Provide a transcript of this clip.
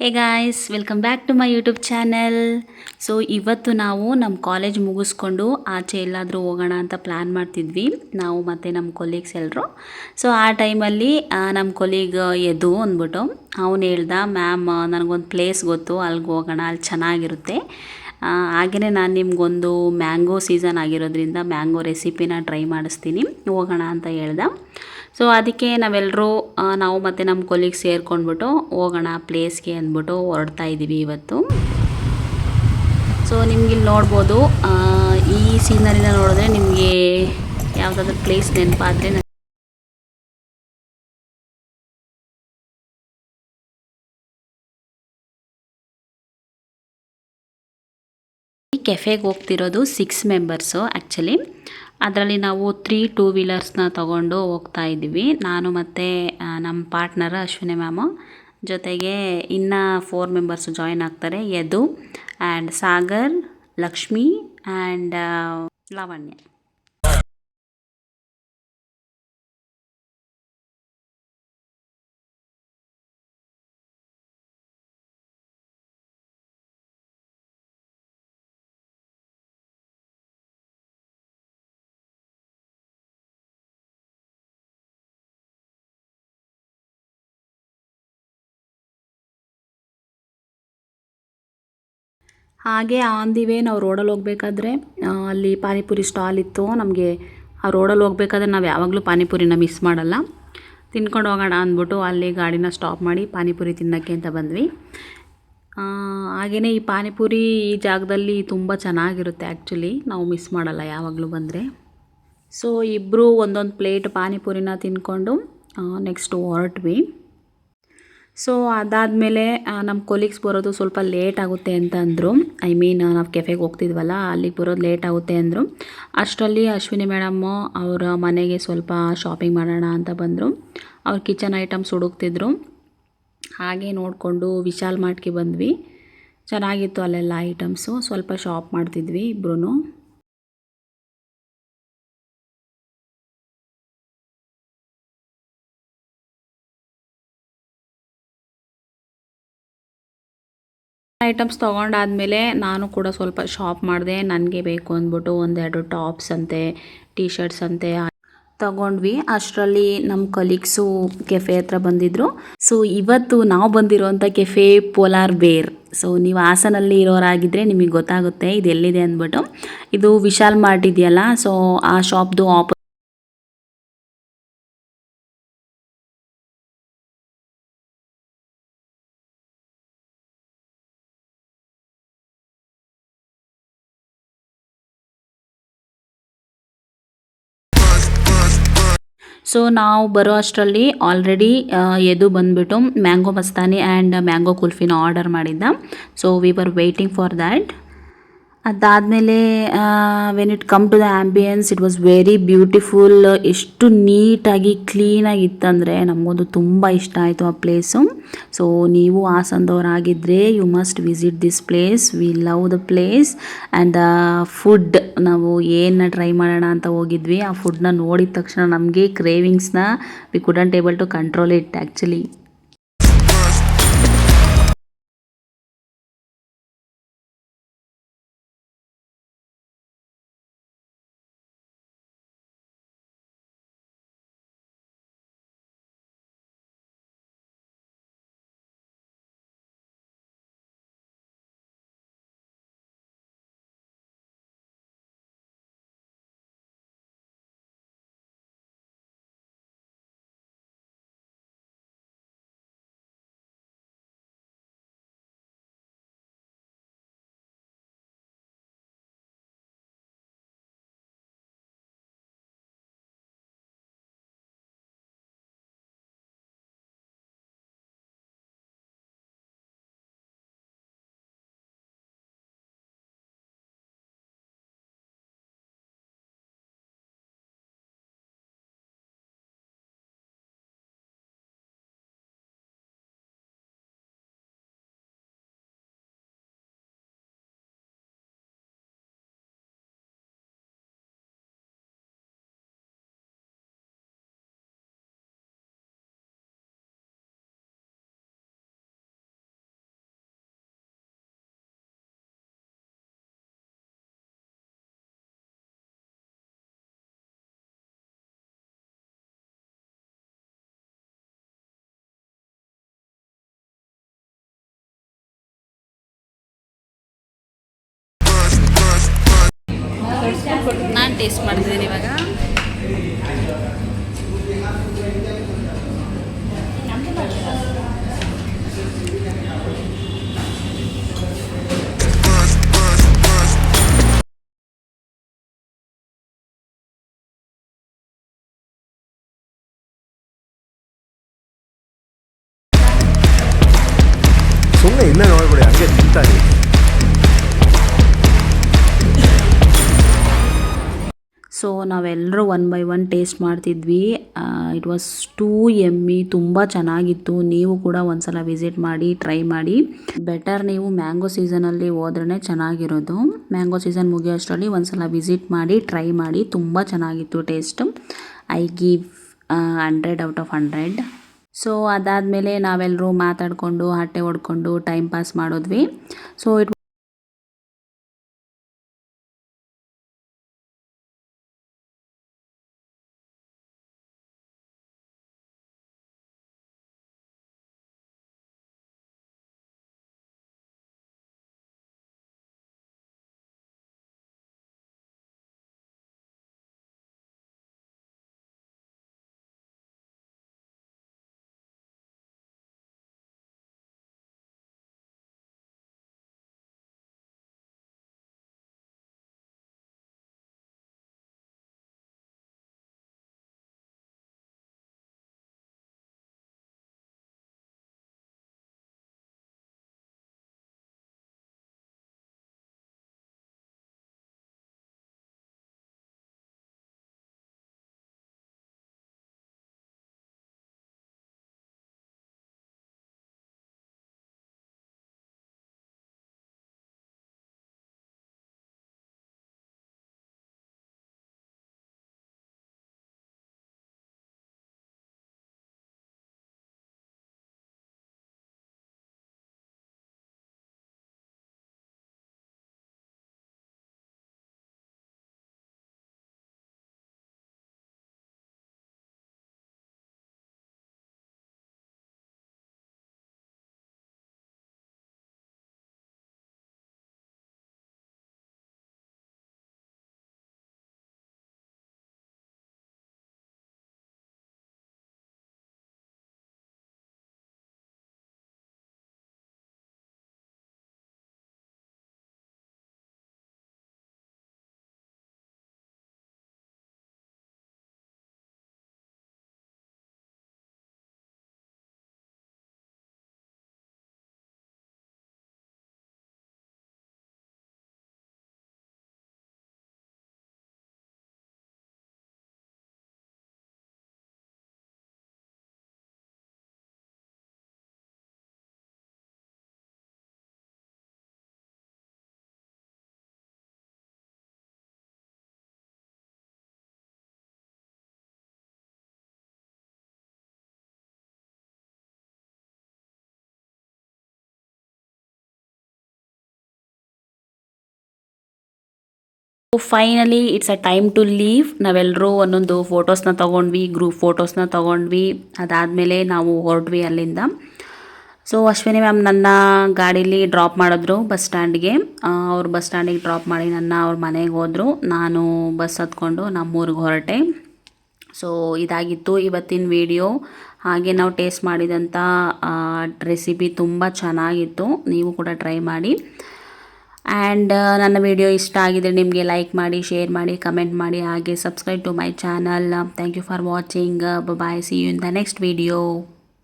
Hey guys, welcome back to my YouTube channel. So ಇವತ್ತು ನಾವು ನಮ್ಮ ಕಾಲೇಜ್ ಮುಗಿಸ್ಕೊಂಡು ಆಚೆ ಎಲ್ಲಾದರೂ ಹೋಗೋಣ ಅಂತ ಪ್ಲ್ಯಾನ್ ಮಾಡ್ತಿದ್ವಿ, ನಾವು ಮತ್ತು ನಮ್ಮ ಕೊಲೀಗ್ಸ್ ಎಲ್ಲರೂ. ಸೊ ಆ ಟೈಮಲ್ಲಿ ನಮ್ಮ ಕೊಲೀಗ್ ಅಂದ್ಬಿಟ್ಟು ಅವನು ಹೇಳ್ದ, ಮ್ಯಾಮ್ ನನಗೊಂದು ಪ್ಲೇಸ್ ಗೊತ್ತು, ಅಲ್ಲಿಗೆ ಹೋಗೋಣ, ಅಲ್ಲಿ ಚೆನ್ನಾಗಿರುತ್ತೆ. ಹಾಗೆಯೇ ನಾನು ನಿಮಗೊಂದು ಮ್ಯಾಂಗೋ ಸೀಸನ್ ಆಗಿರೋದ್ರಿಂದ ಮ್ಯಾಂಗೋ ರೆಸಿಪಿನ ಟ್ರೈ ಮಾಡಿಸ್ತೀನಿ, ಹೋಗೋಣ ಅಂತ ಹೇಳ್ದ. ಸೊ ಅದಕ್ಕೆ ನಾವೆಲ್ಲರೂ ನಾವು ಮತ್ತು ನಮ್ಮ ಕೊಲೀಗ್ ಸೇರ್ಕೊಂಡ್ಬಿಟ್ಟು ಹೋಗೋಣ ಪ್ಲೇಸ್ಗೆ ಅಂದ್ಬಿಟ್ಟು ಹೊರಡ್ತಾ ಇದ್ದೀವಿ ಇವತ್ತು. ಸೊ ನಿಮ್ಗಿಲ್ಲಿ ನೋಡ್ಬೋದು, ಈ ಸೀನರಿನ ನೋಡಿದ್ರೆ ನಿಮಗೆ ಯಾವುದಾದ್ರೂ ಪ್ಲೇಸ್ ನೆನಪಾದರೆ ಕೆಫೆಗೆ ಹೋಗ್ತಿರೋದು 6 ಮೆಂಬರ್ಸು ಆ್ಯಕ್ಚುಲಿ. ಅದರಲ್ಲಿ ನಾವು 3 ಟೂ ವೀಲರ್ಸ್ನ ತೊಗೊಂಡು ಹೋಗ್ತಾ ಇದ್ದೀವಿ, ನಾನು ಮತ್ತು ನಮ್ಮ ಪಾರ್ಟ್ನರ್ ಅಶ್ವಿನಿ ಮ್ಯಾಮು, ಜೊತೆಗೆ ಇನ್ನು 4 ಮೆಂಬರ್ಸು ಜಾಯಿನ್ ಆಗ್ತಾರೆ, ಯದು ಆ್ಯಂಡ್ ಸಾಗರ್, ಲಕ್ಷ್ಮಿ ಆ್ಯಂಡ್ ಲಾವಣ್ಯ. ಹಾಗೆ ಆನ್ ದಿ ವೇ ನಾವು ರೋಡಲ್ಲಿ ಹೋಗ್ಬೇಕಾದ್ರೆ ಅಲ್ಲಿ ಪಾನಿಪುರಿ ಸ್ಟಾಲ್ ಇತ್ತು. ನಮಗೆ ಆ ರೋಡಲ್ಲಿ ಹೋಗ್ಬೇಕಾದ್ರೆ ನಾವು ಯಾವಾಗಲೂ ಪಾನಿಪುರಿನ ಮಿಸ್ ಮಾಡಲ್ಲ, ತಿನ್ಕೊಂಡು ಹೋಗೋಣ ಅಂದ್ಬಿಟ್ಟು ಅಲ್ಲಿ ಗಾಡಿನ ಸ್ಟಾಪ್ ಮಾಡಿ ಪಾನಿಪುರಿ ತಿನ್ನೋಕ್ಕೆ ಅಂತ ಬಂದ್ವಿ. ಹಾಗೆಯೇ ಈ ಪಾನಿಪುರಿ ಈ ಜಾಗದಲ್ಲಿ ತುಂಬ ಚೆನ್ನಾಗಿರುತ್ತೆ ಆ್ಯಕ್ಚುಲಿ, ನಾವು ಮಿಸ್ ಮಾಡಲ್ಲ ಯಾವಾಗಲೂ ಬಂದರೆ. ಸೊ ಇಬ್ಬರು ಒಂದೊಂದು ಪ್ಲೇಟ್ ಪಾನಿಪುರಿನ ತಿಂದ್ಕೊಂಡು ನೆಕ್ಸ್ಟ್ ಹೊರಟ್ವಿ. ಸೊ ಅದಾದಮೇಲೆ ನಮ್ಮ ಕೊಲೀಗ್ಸ್ ಬರೋದು ಸ್ವಲ್ಪ ಲೇಟ್ ಆಗುತ್ತೆ ಅಂತ ಅಂದರು. ಐ ಮೀನ್ ನಾವು ಕೆಫೆಗೆ ಹೋಗ್ತಿದ್ವಲ್ಲ, ಅಲ್ಲಿಗೆ ಬರೋದು ಲೇಟ್ ಆಗುತ್ತೆ ಅಂದರು. ಅಷ್ಟರಲ್ಲಿ ಅಶ್ವಿನಿ ಮೇಡಮ್ಮು ಅವರ ಮನೆಗೆ ಸ್ವಲ್ಪ ಶಾಪಿಂಗ್ ಮಾಡೋಣ ಅಂತ ಬಂದರು. ಅವ್ರು ಕಿಚನ್ ಐಟಮ್ಸ್ ಹುಡುಕ್ತಿದ್ರು. ಹಾಗೆ ನೋಡಿಕೊಂಡು ವಿಶಾಲ್ ಮಾರ್ಟ್ಗೆ ಬಂದ್ವಿ. ಚೆನ್ನಾಗಿತ್ತು ಅಲ್ಲೆಲ್ಲ ಐಟಮ್ಸು, ಸ್ವಲ್ಪ ಶಾಪ್ ಮಾಡ್ತಿದ್ವಿ ಇಬ್ಬರೂ. ಐಟಮ್ಸ್ ತೊಗೊಂಡಾದ್ಮೇಲೆ ನಾನು ಕೂಡ ಸ್ವಲ್ಪ ಶಾಪ್ ಮಾಡಿದೆ, ನನಗೆ ಬೇಕು ಅಂದ್ಬಿಟ್ಟು ಒಂದೆರಡು ಟಾಪ್ಸ್ ಅಂತೆ, ಟೀ ಶರ್ಟ್ಸ್ ಅಂತೆ ತಗೊಂಡ್ವಿ. ಅಷ್ಟರಲ್ಲಿ ನಮ್ಮ ಕಲೀಗ್ಸು ಕೆಫೆ ಹತ್ರ ಬಂದಿದ್ದರು. ಸೊ ಇವತ್ತು ನಾವು ಬಂದಿರೋಂಥ ಕೆಫೆ ಪೋಲಾರ್ ಬೇರ್. ಸೊ ನೀವು ಹಾಸನಲ್ಲಿ ಇರೋರಾಗಿದ್ದರೆ ನಿಮಗೆ ಗೊತ್ತಾಗುತ್ತೆ ಇದು ಎಲ್ಲಿದೆ ಅಂದ್ಬಿಟ್ಟು. ಇದು ವಿಶಾಲ್ ಮಾರ್ಟ್ ಇದೆಯಲ್ಲ, ಸೊ ಆ ಶಾಪ್ದು ಸೊ ನಾವು ಬರೋ ಅಷ್ಟರಲ್ಲಿ ಆಲ್ರೆಡಿ ಎದು ಬಂದುಬಿಟ್ಟು ಮ್ಯಾಂಗೋ ಮಸ್ತಾನಿ ಆ್ಯಂಡ್ ಮ್ಯಾಂಗೋ ಕುಲ್ಫಿನ ಆರ್ಡರ್ ಮಾಡಿದ್ದ. So we were waiting for that. ಅದಾದಮೇಲೆ when it come to the ambience, it was very beautiful. ಎಷ್ಟು ನೀಟಾಗಿ ಕ್ಲೀನಾಗಿ ಇತ್ತಂದರೆ ನಮಗೊಂದು ತುಂಬ ಇಷ್ಟ ಆಯಿತು ಆ ಪ್ಲೇಸು. ಸೊ ನೀವು ಹಾಸನದವರಾಗಿದ್ದರೆ you must visit this place. We love the place and the food. ನಾವು ಏನು ಟ್ರೈ ಮಾಡೋಣ ಅಂತ ಹೋಗಿದ್ವಿ, ಆ ಫುಡ್ನ ನೋಡಿದ ತಕ್ಷಣ ನಮಗೆ ಕ್ರೇವಿಂಗ್ಸ್ನ we couldn't able to control it actually. ನಾನು ಟೇಸ್ಟ್ ಮಾಡ್ತಿದ್ದೀನಿ ಇವಾಗ. ಸುಮ್ಮನೆ ಇಲ್ಲೇ ನೋಡ್ಬಿಡಿ, ಹಂಗೆ ತಿಂತಾಡಿ. ಸೊ ನಾವೆಲ್ಲರೂ 1 by 1 ಟೇಸ್ಟ್ ಮಾಡ್ತಿದ್ವಿ. ಇಟ್ ವಾಸ್ ಟೂ ಯಮ್ಮಿ, ತುಂಬ ಚೆನ್ನಾಗಿತ್ತು. ನೀವು ಕೂಡ ಒಂದ್ಸಲ ವಿಸಿಟ್ ಮಾಡಿ, ಟ್ರೈ ಮಾಡಿ. ಬೆಟರ್ ನೀವು ಮ್ಯಾಂಗೋ ಸೀಸನಲ್ಲಿ ಹೋದ್ರೇ ಚೆನ್ನಾಗಿರೋದು. ಮ್ಯಾಂಗೋ ಸೀಸನ್ ಮುಗಿಯೋ ಅಷ್ಟರಲ್ಲಿ ಒಂದ್ಸಲ ವಿಸಿಟ್ ಮಾಡಿ, ಟ್ರೈ ಮಾಡಿ. ತುಂಬ ಚೆನ್ನಾಗಿತ್ತು taste. I give 100 out of 100. So ಅದಾದಮೇಲೆ ನಾವೆಲ್ಲರೂ ಮಾತಾಡಿಕೊಂಡು ಹರಟೆ ಹೊಡ್ಕೊಂಡು ಟೈಮ್ ಪಾಸ್ ಮಾಡಿದ್ವಿ. So finally it's a time to leave. ನಾವೆಲ್ಲರೂ ಒಂದೊಂದು ಫೋಟೋಸ್ನ ತೊಗೊಂಡ್ವಿ, ಗ್ರೂಪ್ ಫೋಟೋಸ್ನ ತೊಗೊಂಡ್ವಿ. ಅದಾದಮೇಲೆ ನಾವು ಹೊರಟ್ವಿ ಅಲ್ಲಿಂದ. ಸೊ ಅಶ್ವಿನಿ ಮ್ಯಾಮ್ ನನ್ನ ಗಾಡೀಲಿ ಡ್ರಾಪ್ ಮಾಡಿದ್ರು ಬಸ್ ಸ್ಟ್ಯಾಂಡ್ಗೆ. ಅವ್ರು ಬಸ್ ಸ್ಟ್ಯಾಂಡಿಗೆ ಡ್ರಾಪ್ ಮಾಡಿ ನನ್ನ ಅವ್ರ ಮನೆಗೆ ಹೋದರು. ನಾನು ಬಸ್ ಹತ್ಕೊಂಡು ನಮ್ಮೂರಿಗೆ ಹೊರಟೆ. ಸೊ ಇದಾಗಿತ್ತು ಇವತ್ತಿನ ವಿಡಿಯೋ. ಹಾಗೆ ನಾವು ಟೇಸ್ಟ್ ಮಾಡಿದಂಥ ರೆಸಿಪಿ ತುಂಬ ಚೆನ್ನಾಗಿತ್ತು. ನೀವು ಕೂಡ ಟ್ರೈ ಮಾಡಿ. ಆ್ಯಂಡ್ ನನ್ನ ವಿಡಿಯೋ ಇಷ್ಟ ಆಗಿದ್ರೆ ನಿಮಗೆ ಲೈಕ್ ಮಾಡಿ, ಶೇರ್ ಮಾಡಿ, ಕಮೆಂಟ್ ಮಾಡಿ, ಹಾಗೆ subscribe to my channel. Thank you for watching. Bye. See you in the next video.